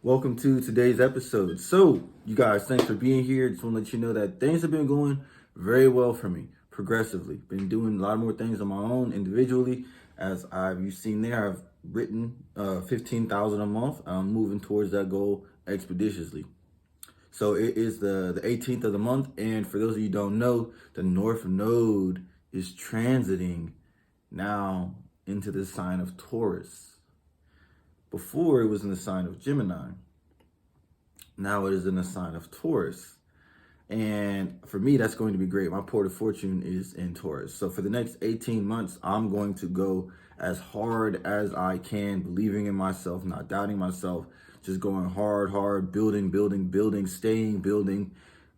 Welcome to today's episode. So, you guys, thanks for being here. Just want to let you know that things have been going very well for me, progressively. Been doing a lot more things on my own individually. You've seen there, I've written 15,000 a month. I'm moving towards that goal expeditiously. So it is the 18th of the month, and for those of you who don't know, the North Node is transiting now into the sign of Taurus. Before it was in the sign of Gemini. Now it is in the sign of Taurus. And for me, that's going to be great. My port of fortune is in Taurus. So for the next 18 months, I'm going to go as hard as I can, believing in myself, not doubting myself, just going hard, building, staying, building,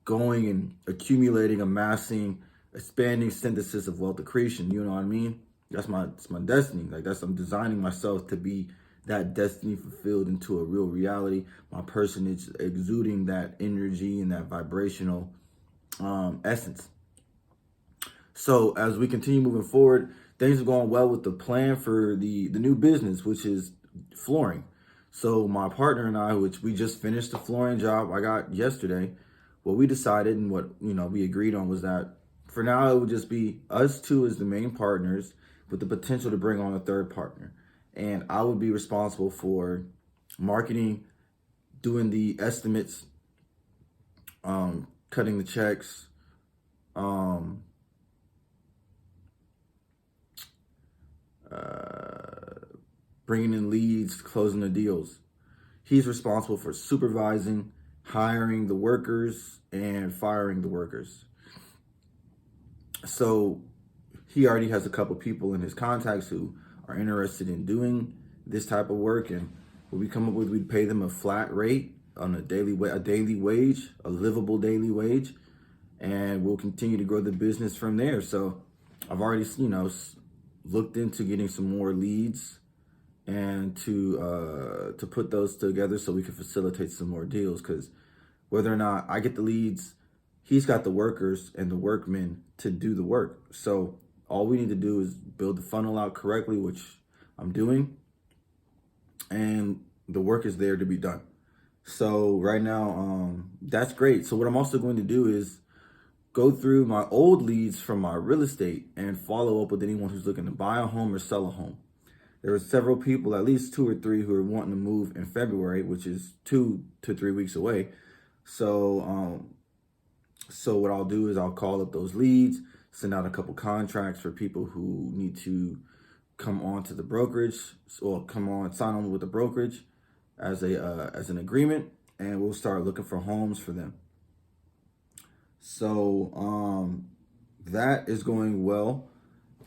going and accumulating, amassing, expanding synthesis of wealth accretion. You know what I mean? That's my destiny. I'm designing myself to be that destiny fulfilled into a real reality. My personage exuding that energy and that vibrational essence. So as we continue moving forward, things are going well with the plan for the new business, which is flooring. So my partner and I, which we just finished the flooring job I got yesterday, what we decided and what we agreed on was that for now it would just be us two as the main partners with the potential to bring on a third partner. And I would be responsible for marketing, doing the estimates, cutting the checks, bringing in leads, closing the deals. He's responsible for supervising, hiring the workers, and firing the workers. So he already has a couple people in his contacts who are interested in doing this type of work, and what we come up with, we pay them a flat rate on a daily wage, a livable daily wage, and we'll continue to grow the business from there. So I've already looked into getting some more leads and to put those together so we can facilitate some more deals, because whether or not I get the leads, he's got the workers and the workmen to do the work. So all we need to do is build the funnel out correctly, which I'm doing, and the work is there to be done. So right now, that's great. So what I'm also going to do is go through my old leads from my real estate and follow up with anyone who's looking to buy a home or sell a home. There are several people, at least 2 or 3, who are wanting to move in February, which is 2 to 3 weeks away. So what I'll do is I'll call up those leads, send out a couple contracts for people who need to come on to the brokerage or sign on with the brokerage as an agreement, and we'll start looking for homes for them. So that is going well.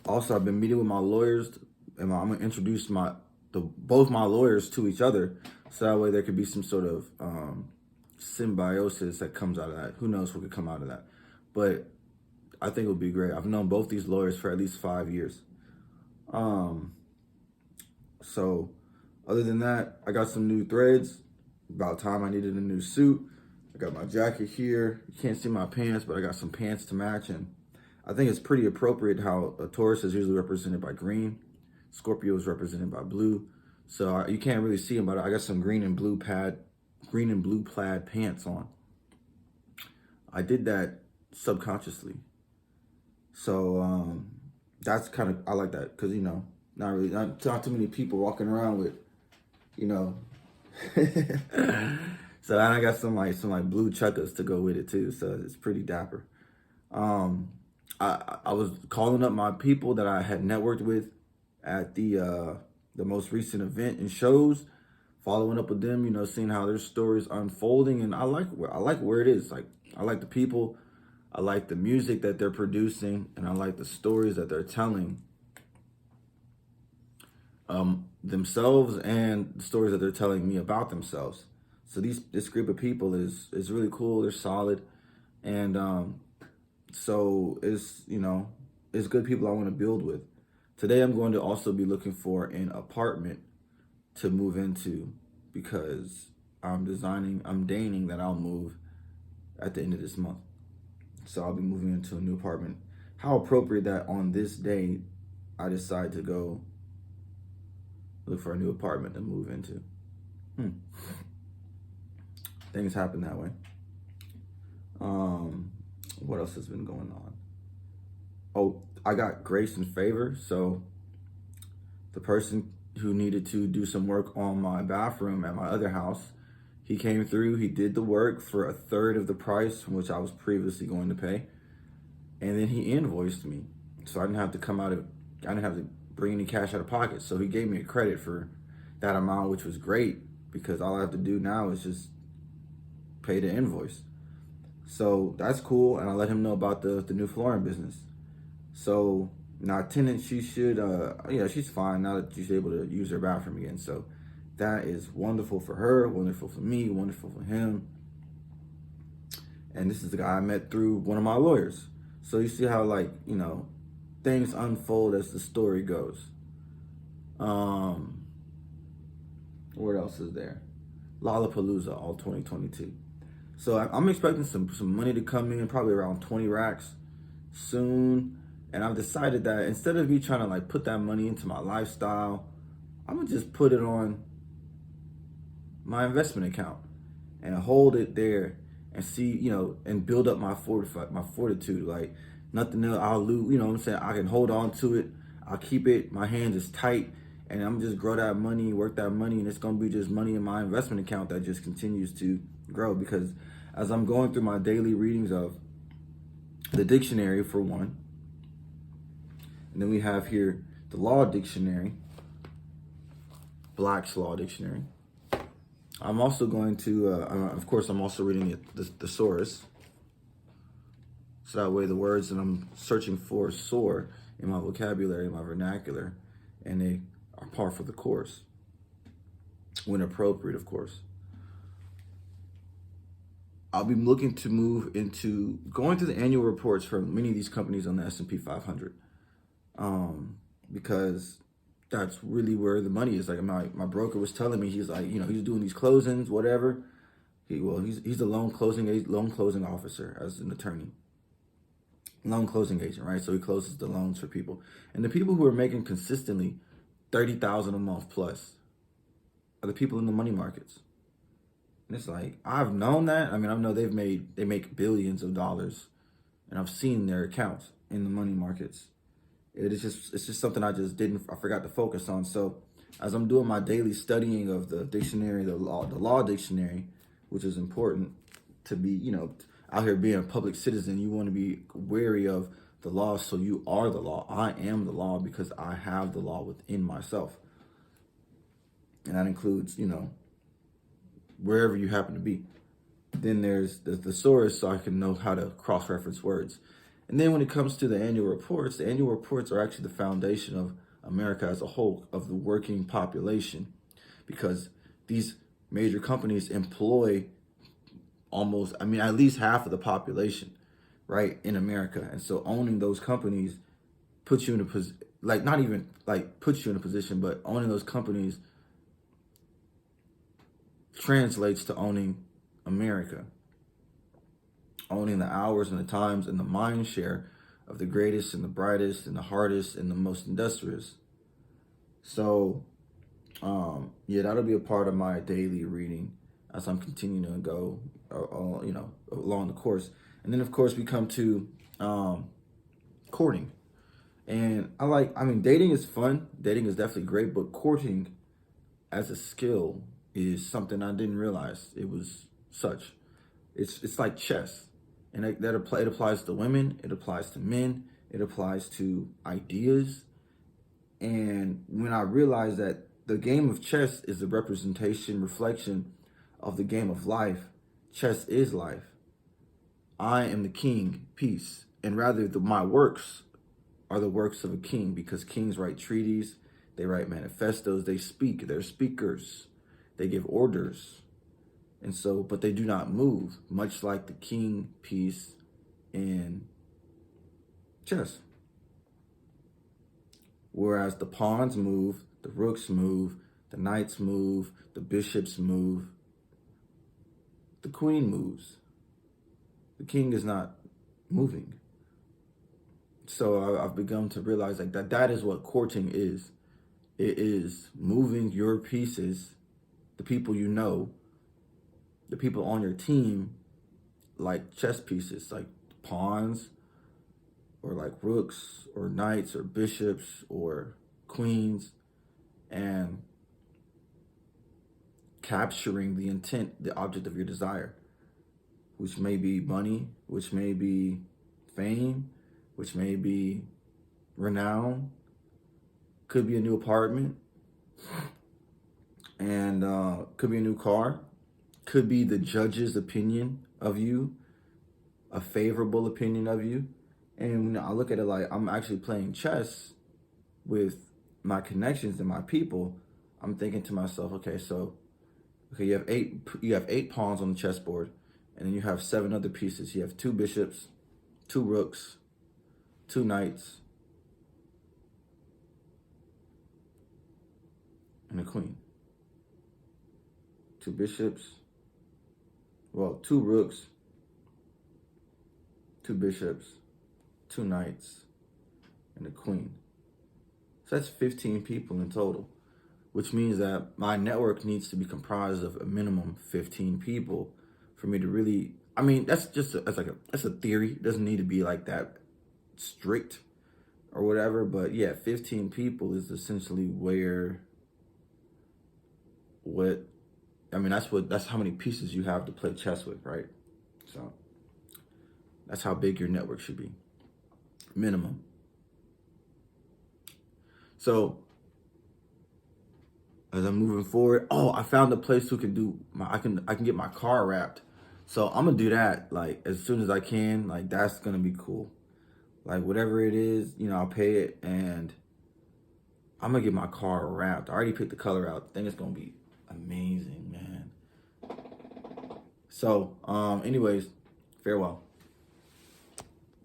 Also, I've been meeting with my lawyers, and I'm gonna introduce both my lawyers to each other, so that way there could be some sort of symbiosis that comes out of that. Who knows what could come out of that? But I think it would be great. I've known both these lawyers for at least 5 years. So other than that, I got some new threads. About time I needed a new suit. I got my jacket here. You can't see my pants, but I got some pants to match. And I think it's pretty appropriate how a Taurus is usually represented by green. Scorpio is represented by blue. So you can't really see them, but I got some green and blue plaid pants on. I did that subconsciously. So that's I like that, because not too many people walking around with so I got some blue chuckas to go with it too, so it's pretty dapper. I was calling up my people that I had networked with at the most recent event and shows, following up with them, seeing how their stories unfolding, and I like where it is. I like the people, I like the music that they're producing, and I like the stories that they're telling themselves, and the stories that they're telling me about themselves. So this group of people is really cool. They're solid, and so it's good people I want to build with. Today I'm going to also be looking for an apartment to move into, because I'm deigning that I'll move at the end of this month. So I'll be moving into a new apartment. How appropriate that on this day I decide to go look for a new apartment to move into. things happen that way. What else has been going on? Oh, I got grace and favor. So the person who needed to do some work on my bathroom at my other house, he came through, he did the work for a third of the price, which I was previously going to pay. And then he invoiced me. So I didn't have to bring any cash out of pocket. So he gave me a credit for that amount, which was great because all I have to do now is just pay the invoice. So that's cool. And I let him know about the new flooring business. So now tenant, she should, she's fine now that she's able to use her bathroom again. So that is wonderful for her, wonderful for me, wonderful for him. And this is the guy I met through one of my lawyers. So you see how things unfold as the story goes. What else is there? Lollapalooza, all 2022. So I'm expecting some money to come in, probably around 20 racks soon. And I've decided that instead of me trying to put that money into my lifestyle, I'm gonna just put it on my investment account and hold it there and see, and build up my fortitude. Like nothing else, I'll lose. You know what I'm saying? I can hold on to it. I'll keep it. My hands is tight, and I'm just grow that money, work that money, and it's gonna be just money in my investment account that just continues to grow. Because as I'm going through my daily readings of the dictionary for one, and then we have here the law dictionary, Black's Law Dictionary. I'm also going to, of course, I'm also reading the thesaurus. So that way the words that I'm searching for soar in my vocabulary, my vernacular, and they are par for the course. When appropriate, of course. I'll be looking to move into going through the annual reports for many of these companies on the S&P 500. Because that's really where the money is. Like my broker was telling me, he's like, he's doing these closings, whatever. He's a loan closing officer as an attorney, loan closing agent, right? So he closes the loans for people, and the people who are making consistently $30,000 a month plus are the people in the money markets. And it's like I've known that. I mean, I know they make billions of dollars, and I've seen their accounts in the money markets. It's just something I forgot to focus on. So as I'm doing my daily studying of the dictionary, the law dictionary, which is important to be, out here being a public citizen, you want to be wary of the law. So you are the law. I am the law because I have the law within myself. And that includes, wherever you happen to be. Then there's the thesaurus, so I can know how to cross-reference words. And then when it comes to the annual reports are actually the foundation of America as a whole, of the working population, because these major companies employ at least half of the population, right, in America. And so owning those companies puts you in a position, not even puts you in a position, but owning those companies translates to owning America. Owning the hours and the times and the mind share of the greatest and the brightest and the hardest and the most industrious. So, that'll be a part of my daily reading as I'm continuing to go, along the course. And then, of course, we come to courting. And dating is fun. Dating is definitely great, but courting as a skill is something I didn't realize it was such. It's like chess. And it applies to women, it applies to men, it applies to ideas. And when I realized that the game of chess is a reflection of the game of life, chess is life. I am the king, peace. And rather, my works are the works of a king, because kings write treaties, they write manifestos, they speak, they're speakers, they give orders. And so, but they do not move, much like the king, piece, in chess. Whereas the pawns move, the rooks move, the knights move, the bishops move, the queen moves. The king is not moving. So I've begun to realize that is what courting is. It is moving your pieces, the people you know, the people on your team like chess pieces, like pawns, or like rooks, or knights, or bishops, or queens, and capturing the intent, the object of your desire, which may be money, which may be fame, which may be renown, could be a new apartment, and could be a new car, could be the judge's opinion of you, a favorable opinion of you. And I look at it like I'm actually playing chess with my connections and my people. I'm thinking to myself, okay, you have eight pawns on the chessboard, and then you have 7 other pieces. You have 2 bishops, 2 rooks, 2 knights, and a queen. 2 bishops, 2 rooks, 2 bishops, 2 knights, and a queen. So that's 15 people in total, which means that my network needs to be comprised of a minimum 15 people for me to really, I mean, that's a theory. It doesn't need to be like that strict or whatever, but yeah, 15 people is essentially that's how many pieces you have to play chess with, right? So that's how big your network should be, minimum. So as I'm moving forward, I found a place who can do I can get my car wrapped. So I'm gonna do that like as soon as I can. Like that's gonna be cool. Like whatever it is, I'll pay it, and I'm gonna get my car wrapped. I already picked the color out. I think it's gonna be amazing, man. So, anyways, farewell.